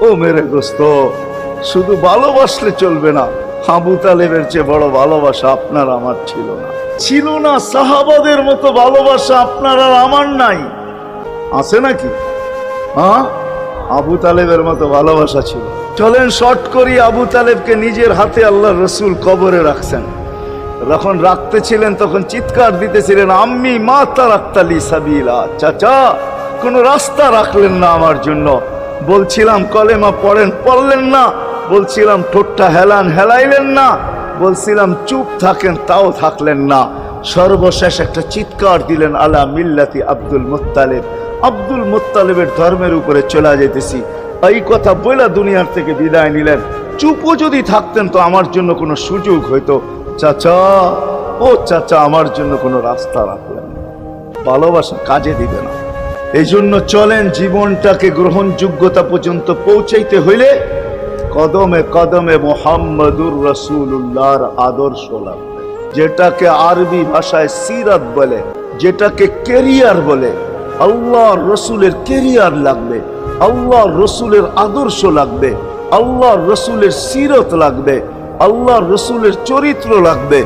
ও মেরে দোস্ত, শুধু ভালোবাসলে চলবে না, আবু তালেবের চেয়ে বড় ভালোবাসা আপনার আমার ছিল না। ছিল না সাহাবাদের মতো ভালোবাসা আপনার আর আমার নাই। আছে নাকি? হ্যাঁ, আবু তালেবের মতো ভালোবাসা ছিল। চলেন শর্ট করি, আবু তালেবকে নিজের হাতে আল্লাহ রসুল কবরে রাখছেন। যখন রাখতেছিলেন তখন চিৎকার দিতেছিলেন, আম্মি মা তারাক্তালি সাবিলা, চাচা কোন রাস্তা রাখলেন না আমার জন্য। বলছিলাম কলেমা পড়েন, পড়লেন না। বলছিলাম ঠোঁটটা হেলান, হেলাইলেন না। বলছিলাম চুপ থাকেন, তাও থাকলেন না। সর্বশেষ একটা চিৎকার দিলেন, আলা মিল্লাতি আব্দুল মুত্তালিব, আব্দুল মুত্তালিবের ধর্মের উপরে চলে যেতেছি। এই কথা বলে দুনিয়ার থেকে বিদায় নিলেন। চুপও যদি থাকতেন তো আমার জন্য কোনো সুযোগ হইতো। চাচা, ও চাচা, আমার জন্য কোনো রাস্তা রাখলেন না। ভালোবাসা কাজে দিবে না। এই জন্য চলেন, জীবনটাকে গ্রহণযোগ্যতা পর্যন্ত পৌঁছাইতে হইলে কদমে কদমে মুহাম্মদুর রাসূলুল্লাহর আদর্শ লাগবে। যেটাকে আরবি ভাষায় সিরাত বলে, যেটাকে কেরিয়ার বলে। আল্লাহর রসুলের কেরিয়ার লাগবে, আল্লাহর রসুলের আদর্শ লাগবে, আল্লাহর রসুলের সিরত লাগবে, আল্লাহর রসুলের চরিত্র লাগবে।